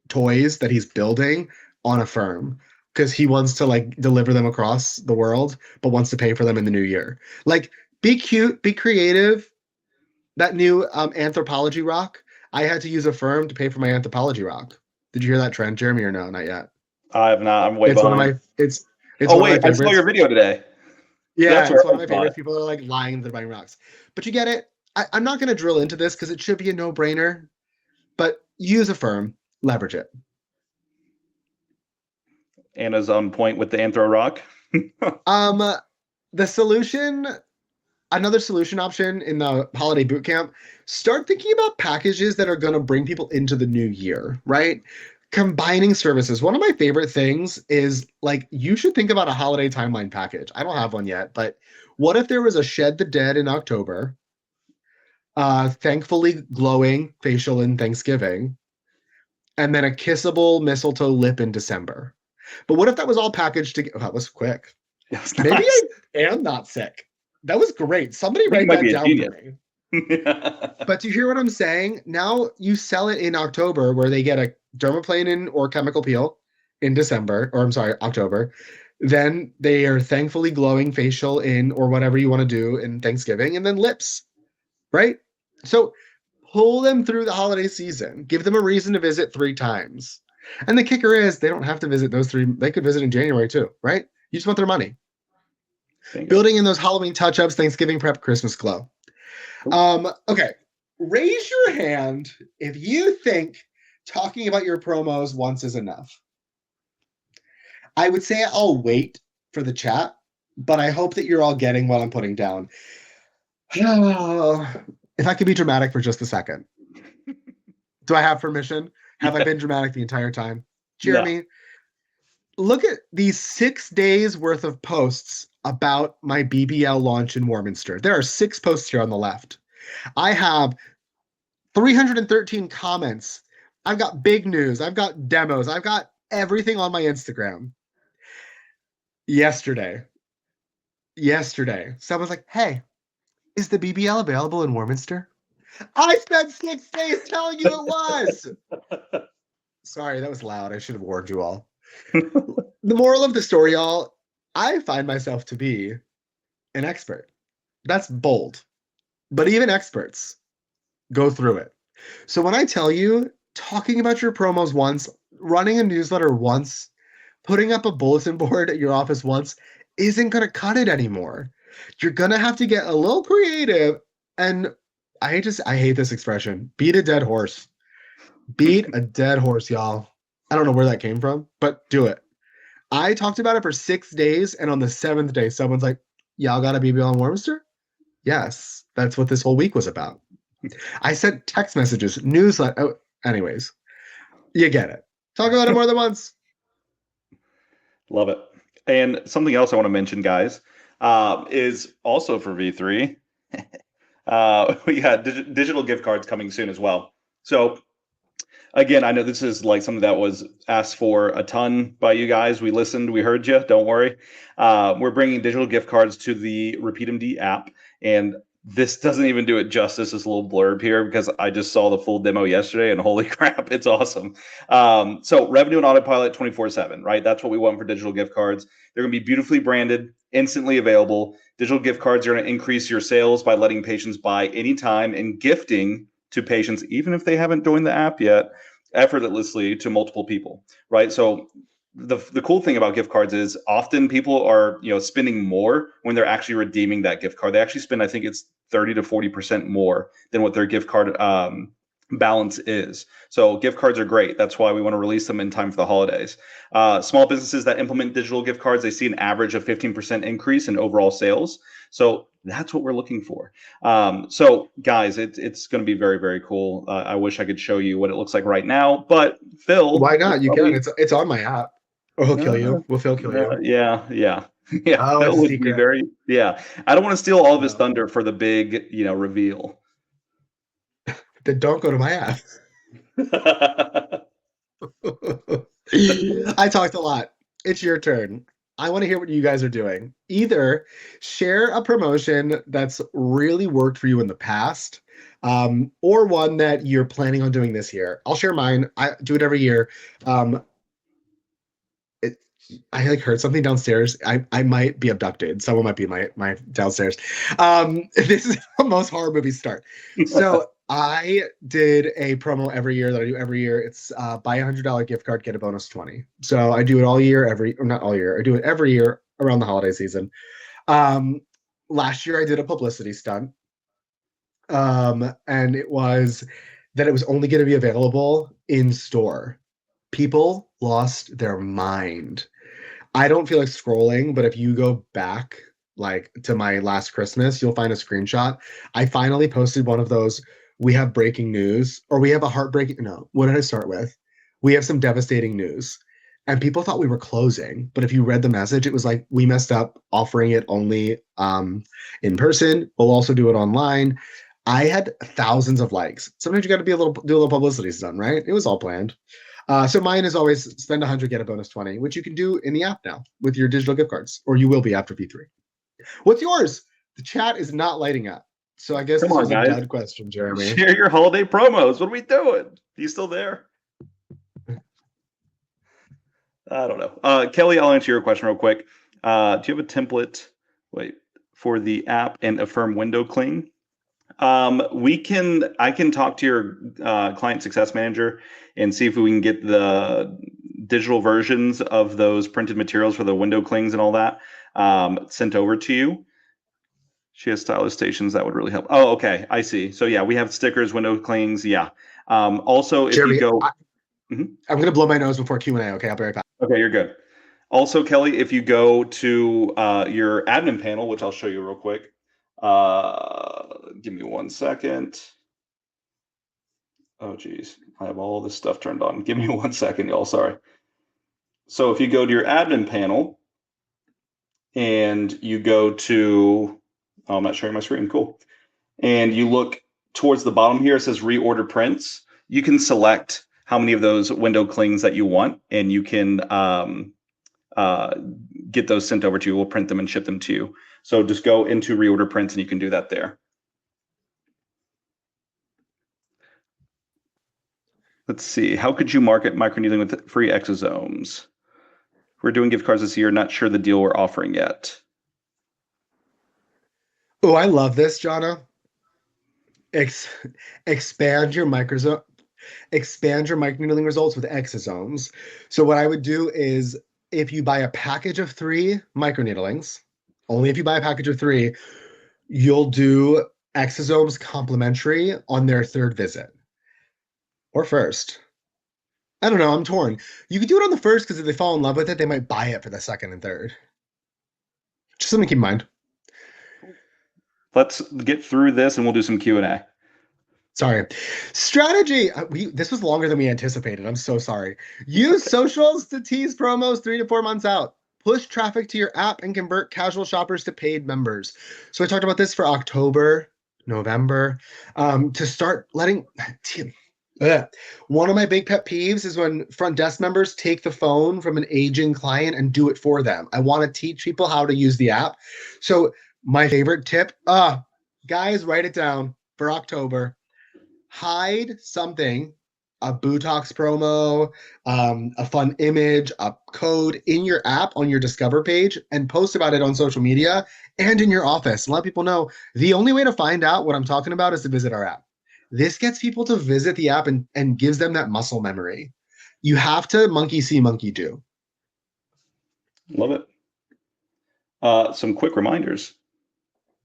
toys that he's building on Affirm? because he wants to like deliver them across the world, but wants to pay for them in the new year. Like, be cute, be creative. That new anthropology rock, I had to use Affirm to pay for my anthropology rock. Did you hear that trend, Jeremy, or no? Not yet. I have not. I'm way It's one of behind. my it's Oh one of my wait, I saw your favorites. video today. Yeah, That's where it's one of I my saw it. favorites. People are like lying that they're buying rocks, but you get it. I'm not going to drill into this because it should be a no-brainer. But use Affirm, leverage it. Anna's on point with the Anthro Rock. Um, the solution, another solution option in the holiday boot camp, start thinking about packages that are going to bring people into the new year, right? Combining services. One of my favorite things is like you should think about a holiday timeline package. I don't have one yet, but what if there was a Shed the Dead in October, thankfully glowing facial in Thanksgiving, and then a kissable mistletoe lip in December? But what if that was all packaged together? Oh, that was quick. That's Maybe nice. I am not sick. That was great. Somebody I think you write might that be a down for genius. me. But do you hear what I'm saying? Now you sell it in October where they get a dermaplaning or chemical peel in December, or I'm sorry, October. Then they are thankfully glowing facial in or whatever you want to do in Thanksgiving, and then lips, right? So pull them through the holiday season. Give them a reason to visit 3 times. And the kicker is they don't have to visit those 3. They could visit in January too, right? You just want their money. Bingo. Building in those Halloween touch-ups, Thanksgiving prep, Christmas glow. Okay. Raise your hand if you think talking about your promos once is enough. I would say I'll wait for the chat, but I hope that you're all getting what I'm putting down. If I could be dramatic for just a second. Do I have permission? Have I been dramatic the entire time? Jeremy, look at these 6 days worth of posts about my BBL launch in Warminster. There are 6 posts here on the left. I have 313 comments. I've got big news. I've got demos. I've got everything on my Instagram. Yesterday, someone's like, hey, is the BBL available in Warminster? I spent 6 days telling you it was. Sorry, that was loud. I should have warned you all. The moral of the story, y'all, I find myself to be an expert. That's bold. But even experts go through it. So when I tell you, talking about your promos once, running a newsletter once, putting up a bulletin board at your office once isn't going to cut it anymore. You're going to have to get a little creative. And I hate this expression, beat a dead horse. Beat a dead horse, y'all. I don't know where that came from, but do it. I talked about it for 6 days, and on the 7th day, someone's like, y'all got a BBL in Warminster? Yes, that's what this whole week was about. I sent text messages, newsletter. Oh, anyways, you get it. Talk about it more than once. Love it. And something else I want to mention, guys, is also for V3. We got digital gift cards coming soon as well. So again, I know this is like something that was asked for a ton by you guys. We listened, we heard you. Don't worry. We're bringing digital gift cards to the RepeatMD app, and this doesn't even do it justice. This little blurb here because I just saw the full demo yesterday, and holy crap, it's awesome. So revenue and autopilot 24/7, right? That's what we want for digital gift cards. They're going to be beautifully branded, instantly available. Digital gift cards are going to increase your sales by letting patients buy anytime and gifting to patients, even if they haven't joined the app yet, effortlessly to multiple people, right? So the cool thing about gift cards is often people are spending more when they're actually redeeming that gift card. They actually spend, I think it's 30 to 40% more than what their gift card balance is. So gift cards are great. That's why we want to release them in time for the holidays. Small businesses that implement digital gift cards, they see an average of 15% increase in overall sales. So that's what we're looking for. So guys, it's going to be very, very cool. I wish I could show you what it looks like right now, but Phil, Why not? You can. It's on my app. Or he'll kill you. Phil kill you. yeah. Oh, Phil it's a would be secret. very, yeah. I don't want to steal all of his No. thunder for the big, reveal. Then don't go to my app. I talked a lot. It's your turn. I want to hear what you guys are doing. Either share a promotion that's really worked for you in the past, or one that you're planning on doing this year. I'll share mine. I do it every year. I like heard something downstairs. I might be abducted. Someone might be in my downstairs. This is how most horror movies start. So I did a promo every year that I do every year. It's buy $100 gift card, get a bonus 20. So I do it all year, or not all year. I do it every year around the holiday season. Um, Last year I did a publicity stunt. And it was that it was only going to be available in store. People lost their mind. I don't feel like scrolling, but if you go back like to my last Christmas, you'll find a screenshot. I finally posted one of those. We have breaking news, or we have a heartbreaking. No, what did I start with? We have some devastating news. And people thought we were closing, but if you read the message, it was like we messed up offering it only in person. We'll also do it online. I had thousands of likes. Sometimes you got to do a little publicity stunt, right? It was all planned. So mine is always spend 100, get a bonus 20, which you can do in the app now with your digital gift cards, or you will be after V3. What's yours? The chat is not lighting up. So I guess Come this on, was a guys. dud question, Jeremy. Share your holiday promos. What are we doing? Are you still there? I don't know. Kelly, I'll answer your question real quick. Do you have a template for the app and Affirm window cling? I can talk to your client success manager and see if we can get the digital versions of those printed materials for the window clings and all that sent over to you. She has stylus stations that would really help. Oh, okay, I see. So yeah, we have stickers, window clings. Yeah. Also, if Jeremy, you go, I'm going to blow my nose before Q&A. Okay, I'll be right back. okay, you're good. Also, Kelly, if you go to your admin panel, which I'll show you real quick. Give me 1 second. Oh, geez. I have all this stuff turned on. Give me 1 second, y'all. Sorry. So if you go to your admin panel and you go to, oh, I'm not sharing my screen. Cool. And you look towards the bottom here, it says reorder prints. You can select how many of those window clings that you want, and you can get those sent over to you. We'll print them and ship them to you. So just go into reorder prints and you can do that there. Let's see. How could you market microneedling with free exosomes? We're doing gift cards this year. Not sure the deal we're offering yet. Oh, I love this, Jonna. Expand your microneedling results with exosomes. So what I would do is if you buy a package of 3 microneedlings, only if you buy a package of 3, you'll do exosomes complimentary on their 3rd visit. Or first. I don't know, I'm torn. You could do it on the first because if they fall in love with it, they might buy it for the 2nd and 3rd. Just something to keep in mind. Let's get through this and we'll do some Q&A. Sorry. Strategy. This was longer than we anticipated. I'm so sorry. Use socials to tease promos 3 to 4 months out. Push traffic to your app and convert casual shoppers to paid members. So I talked about this for October, November, to start letting. One of my big pet peeves is when front desk members take the phone from an aging client and do it for them. I want to teach people how to use the app. So my favorite tip, guys, write it down for October. Hide something, a Botox promo, a fun image, a code in your app on your Discover page, and post about it on social media and in your office. And let people know the only way to find out what I'm talking about is to visit our app. This gets people to visit the app and gives them that muscle memory. You have to monkey see, monkey do. Love it. Some quick reminders.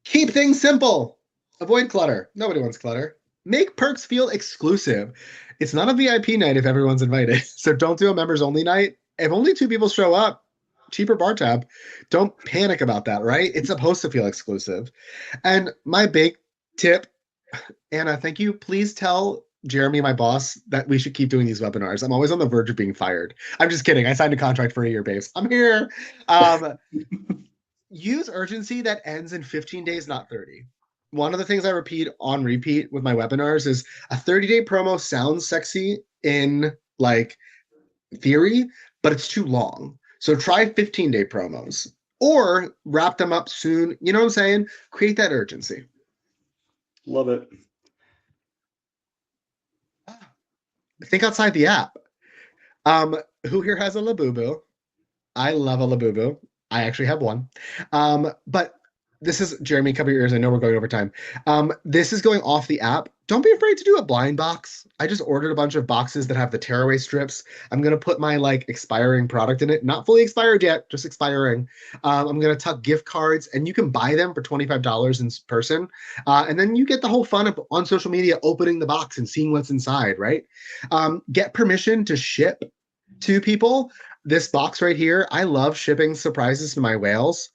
Keep things simple. Avoid clutter. Nobody wants clutter. Make perks feel exclusive. It's not a VIP night if everyone's invited. So don't do a members only night. If only 2 people show up, cheaper bar tab. Don't panic about that, right? It's supposed to feel exclusive. And my big tip, Anna, thank you. Please tell Jeremy, my boss, that we should keep doing these webinars. I'm always on the verge of being fired. I'm just kidding. I signed a contract for a year, babes. I'm here. Use urgency that ends in 15 days, not 30. One of the things I repeat with my webinars is a 30-day promo sounds sexy in like theory, but it's too long. So try 15-day promos or wrap them up soon. You know what I'm saying? Create that urgency. Love it. Think outside the app. Who here has a Labubu? I love a Labubu. I actually have one. But this is Jeremy, cover your ears. I know we're going over time. This is going off the app. Don't be afraid to do a blind box. I just ordered a bunch of boxes that have the tearaway strips. I'm gonna put my like expiring product in it. Not fully expired yet, just expiring. I'm gonna tuck gift cards, and you can buy them for $25 in person. And then you get the whole fun of on social media opening the box and seeing what's inside, right? Get permission to ship to people. This box right here, I love shipping surprises to my whales.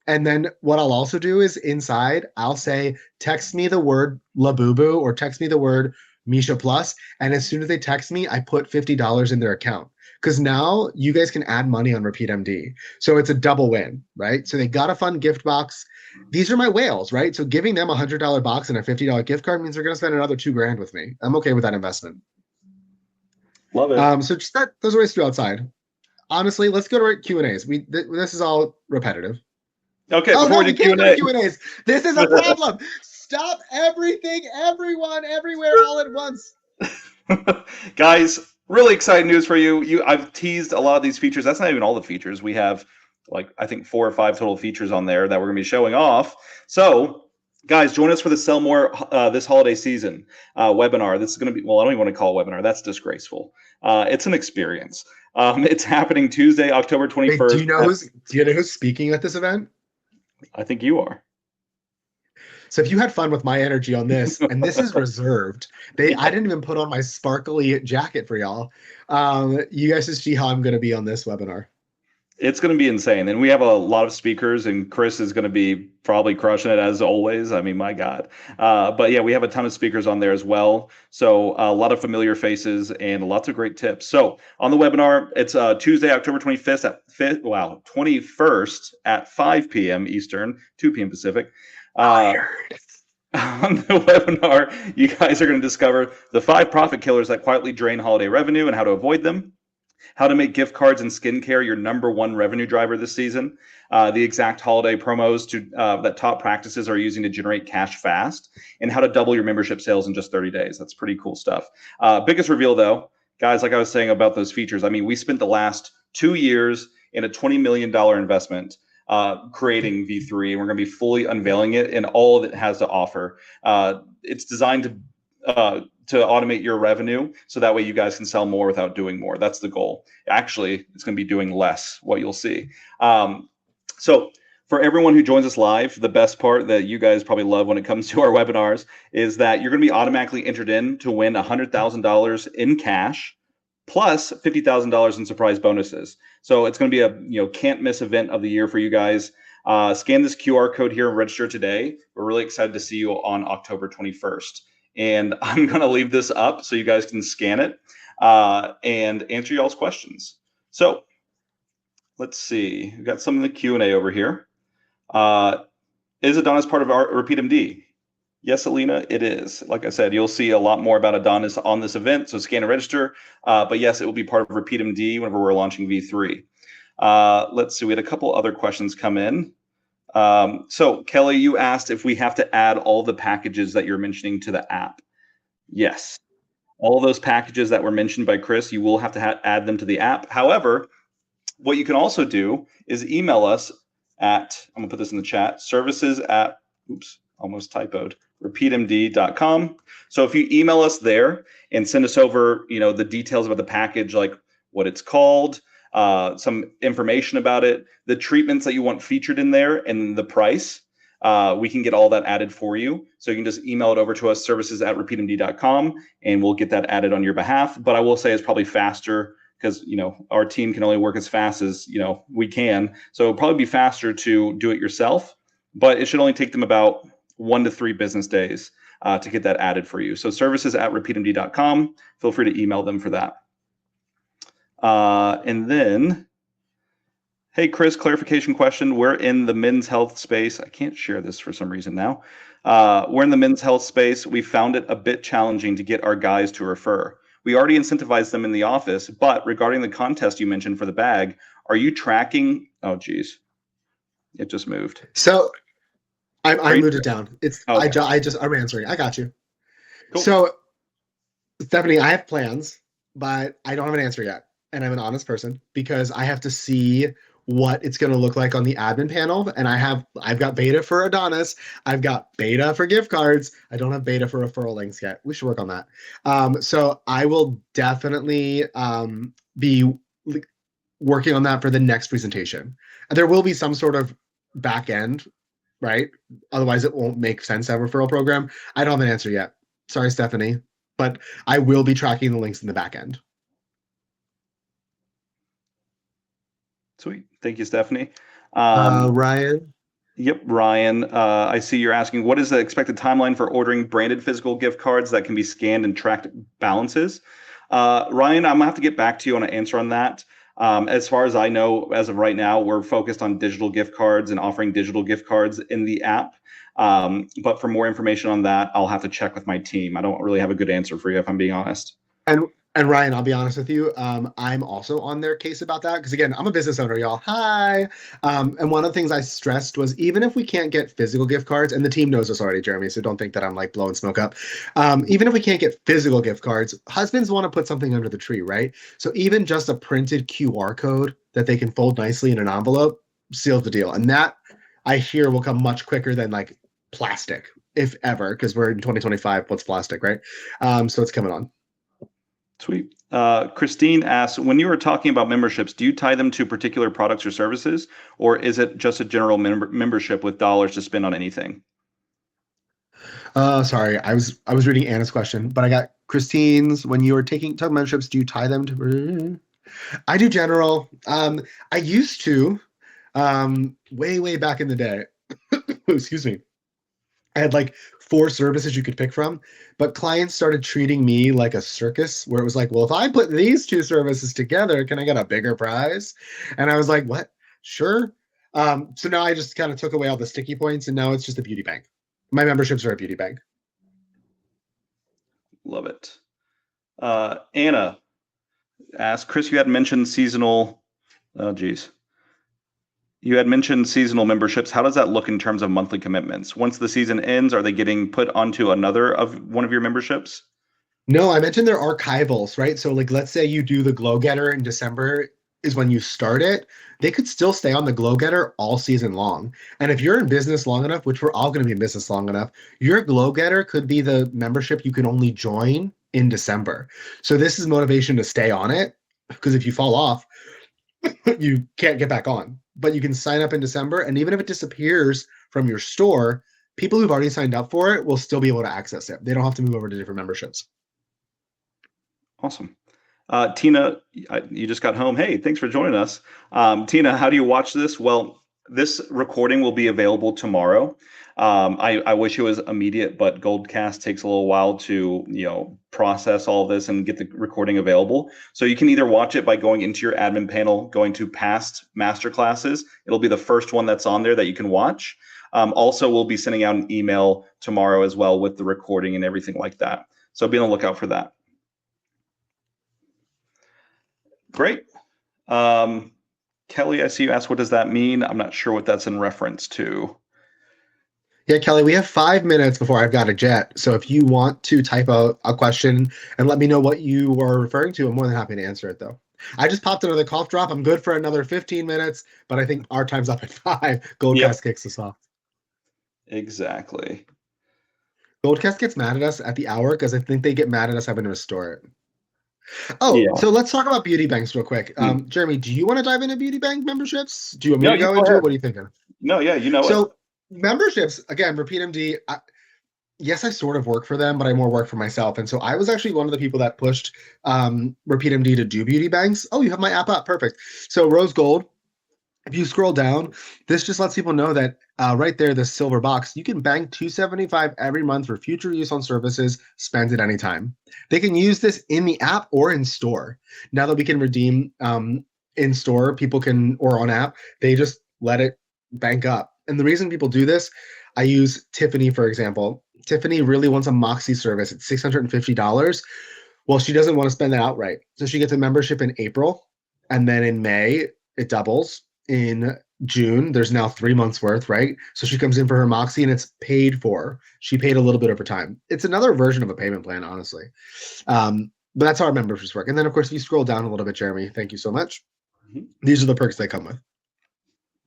And then what I'll also do is inside, I'll say, text me the word Labubu or text me the word Misha Plus. And as soon as they text me, I put $50 in their account. Because now you guys can add money on RepeatMD. So it's a double win, right? So they got a fun gift box. These are my whales, right? So giving them a $100 box and a $50 gift card means they're going to spend another $2,000 with me. I'm okay with that investment. Love it. So just those are ways to do outside. Honestly, let's go to Q&As. This is all repetitive. Okay, Oh before no, we we do can't go to Q&A. Q&As. This is a problem. Stop everything, everyone, everywhere, all at once. Guys, really exciting news for you. I've teased a lot of these features. That's not even all the features. We have like I think 4 or 5 total features on there that we're going to be showing off. So, guys, join us for the Sell More this holiday season webinar. This is going to be, well, I don't even want to call it a webinar. That's disgraceful. It's an experience. It's happening Tuesday, October 21st. Wait, do you know who's speaking at this event? I think you are. So if you had fun with my energy on this, and this is reserved, I didn't even put on my sparkly jacket for y'all. You guys just see how I'm going to be on this webinar. It's going to be insane. And we have a lot of speakers, and Chris is going to be probably crushing it as always. I mean, my God. But yeah, we have a ton of speakers on there as well. So a lot of familiar faces and lots of great tips. So on the webinar, it's Tuesday, October 21st at 5 p.m. Eastern, 2 p.m. Pacific. On the webinar, you guys are going to discover the 5 profit killers that quietly drain holiday revenue and how to avoid them. How to make gift cards and skincare your #1 revenue driver this season. The exact holiday promos that top practices are using to generate cash fast, and how to double your membership sales in just 30 days. That's pretty cool stuff. Biggest reveal though, guys, like I was saying about those features. I mean, we spent the last 2 years in a $20 million investment creating V3, and we're going to be fully unveiling it and all that it has to offer. It's designed to automate your revenue so that way you guys can sell more without doing more. That's the goal. Actually, it's going to be doing less, what you'll see. So for everyone who joins us live, the best part that you guys probably love when it comes to our webinars is that you're going to be automatically entered in to win $100,000 in cash plus $50,000 in surprise bonuses. So it's going to be a can't miss event of the year for you guys. Scan this QR code here and register today. We're really excited to see you on October 21st. And I'm going to leave this up so you guys can scan it and answer y'all's questions. So let's see. We've got some of the Q&A over here. Is Adonis part of our RepeatMD? Yes, Alina, it is. Like I said, you'll see a lot more about Adonis on this event, so scan and register. But yes, it will be part of RepeatMD whenever we're launching V3. Let's see. We had a couple other questions come in. So Kelly, you asked if we have to add all the packages that you're mentioning to the app. Yes, all of those packages that were mentioned by Chris, you will have to add them to the app. However, what you can also do is email us at, I'm gonna put this in the chat, services at, oops, almost typoed, repeatmd.com. So if you email us there and send us over, the details about the package, like what it's called, some information about it, the treatments that you want featured in there, and the price, we can get all that added for you. So you can just email it over to us, services at repeatmd.com, and we'll get that added on your behalf. But I will say it's probably faster because, our team can only work as fast as, we can. So it'll probably be faster to do it yourself, but it should only take them about 1 to 3 business days to get that added for you. So services at repeatmd.com, feel free to email them for that. And then, hey, Chris, clarification question. We're in the men's health space. I can't share this for some reason now. We're in the men's health space. We found it a bit challenging to get our guys to refer. We already incentivized them in the office, but regarding the contest you mentioned for the bag, are you tracking? Oh, geez. It just moved. So I moved it down. It's okay. I'm answering. I got you. Cool. So Stephanie, I have plans, but I don't have an answer yet. and I'm an honest person because I have to see what it's going to look like on the admin panel. And I've got beta for Adonis. I've got beta for gift cards. I don't have beta for referral links yet. We should work on that. So I will definitely be working on that for the next presentation. And there will be some sort of back end, right? Otherwise, it won't make sense to have a referral program. I don't have an answer yet. Sorry, Stephanie, but I will be tracking the links in the back end. Sweet. Thank you, Stephanie. Ryan? Yep, Ryan. I see you're asking, what is the expected timeline for ordering branded physical gift cards that can be scanned and tracked balances? Ryan, I'm going to have to get back to you on an answer on that. As far as I know, as of right now, we're focused on digital gift cards and offering digital gift cards in the app. But for more information on that, I'll have to check with my team. I don't really have a good answer for you, if I'm being honest. And Ryan, I'll be honest with you. I'm also on their case about that because again, I'm a business owner, y'all. Hi. And one of the things I stressed was even if we can't get physical gift cards, and the team knows this already, Jeremy, so don't think that I'm like blowing smoke up. Even if we can't get physical gift cards, husbands want to put something under the tree, right? So even just a printed QR code that they can fold nicely in an envelope seals the deal. And that I hear will come much quicker than like plastic, if ever, because we're in 2025. What's plastic, right? So it's coming on. Sweet. Christine asks, when you are talking about memberships, do you tie them to particular products or services, or is it just a general membership with dollars to spend on anything? Sorry, I was reading Anna's question, but I got Christine's. When you were talking memberships, do you tie them to? I do general. I used to, way back in the day. Excuse me. I had like 4 services you could pick from, but clients started treating me like a circus where it was like, well, if I put these 2 services together, can I get a bigger prize? And I was like, what? Sure. So now I just kind of took away all the sticky points and now it's just a beauty bank. My memberships are a beauty bank. Love it. Anna asked, Chris, you had mentioned seasonal. Oh, geez. You had mentioned seasonal memberships. How does that look in terms of monthly commitments? Once the season ends, are they getting put onto another of one of your memberships? No, I mentioned they're archivals, right? So like, let's say you do the Glow Getter in December is when you start it. They could still stay on the Glow Getter all season long. And if you're in business long enough, which we're all going to be in business long enough, your Glow Getter could be the membership you can only join in December. So this is motivation to stay on it because if you fall off, you can't get back on. But you can sign up in December, and even if it disappears from your store, people who've already signed up for it will still be able to access it. They don't have to move over to different memberships. Awesome. Tina, you just got home. Hey, thanks for joining us. Tina, how do you watch this? Well, this recording will be available tomorrow. I wish it was immediate, but Goldcast takes a little while to, process all this and get the recording available. So you can either watch it by going into your admin panel, going to past masterclasses. It'll be the first one that's on there that you can watch. Also, we'll be sending out an email tomorrow as well with the recording and everything like that. So be on the lookout for that. Great. Kelly, I see you asked, what does that mean? I'm not sure what that's in reference to. Yeah, Kelly, we have 5 minutes before I've got a jet. So if you want to type out a question and let me know what you are referring to, I'm more than happy to answer it, though. I just popped another cough drop. I'm good for another 15 minutes, but I think our time's up at 5. Goldcast kicks us off. Exactly. Goldcast gets mad at us at the hour because I think they get mad at us having to restore it. Oh, yeah. So let's talk about beauty banks real quick. Jeremy, do you want to dive into beauty bank memberships? Do you want me to go into it? What are you thinking? No, yeah, So memberships, again, RepeatMD, yes, I sort of work for them, but I more work for myself. And so I was actually one of the people that pushed RepeatMD to do beauty banks. Oh, you have my app up. Perfect. So Rose Gold, if you scroll down, this just lets people know that right there, the silver box, you can bank $275 every month for future use on services, spend at any time. They can use this in the app or in store. Now that we can redeem in store, people can, or on app, they just let it bank up. And the reason people do this, I use Tiffany, for example. Tiffany really wants a Moxie service at $650. Well, she doesn't want to spend that outright. So she gets a membership in April, and then in May, it doubles. In June, there's now 3 months worth, right? So she comes in for her Moxie and it's paid for. She paid a little bit over time. It's another version of a payment plan, honestly. But that's how our memberships work. And then, of course, if you scroll down a little bit, Jeremy, thank you so much. These are the perks they come with.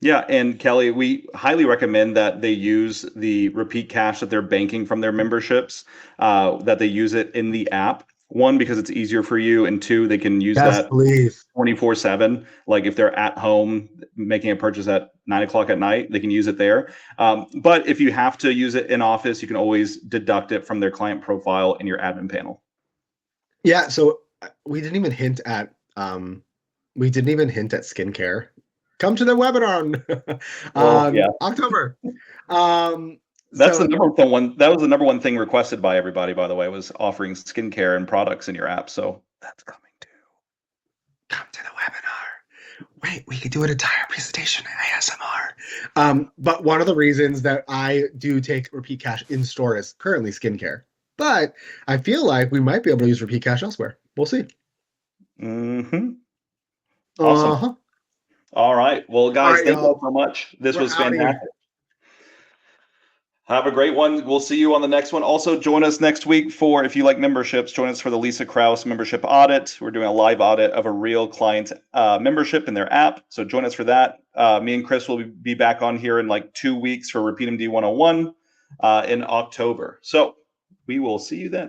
Yeah, and Kelly, we highly recommend that they use the repeat cash that they're banking from their memberships, that they use it in the app. One, because it's easier for you, and two, they can use Yes, that please. 24/7. Like if they're at home making a purchase at 9 o'clock at night, they can use it there. But if you have to use it in office, you can always deduct it from their client profile in your admin panel. Yeah, so we didn't even hint at skincare. Come to the webinar Oh yeah, on October. Um, that's the so number one. That was the number one thing requested by everybody, by the way, was offering skincare and products in your app. So that's coming too. come to the webinar. Wait, we could do an entire presentation ASMR. But one of the reasons that I do take Repeat Cash in store is currently skincare. But I feel like we might be able to use Repeat Cash elsewhere. We'll see. Mm-hmm. Awesome. Uh-huh. All right. Well, All guys, right, thank you all y'all. so much. This We're was out of here. fantastic. Have a great one. We'll see you on the next one. Also, join us next week for, if you like memberships, join us for the Lisa Krause membership audit. We're doing a live audit of a real client membership in their app. So join us for that. Me and Chris will be back on here in like 2 weeks for RepeatMD 101 in October. So we will see you then.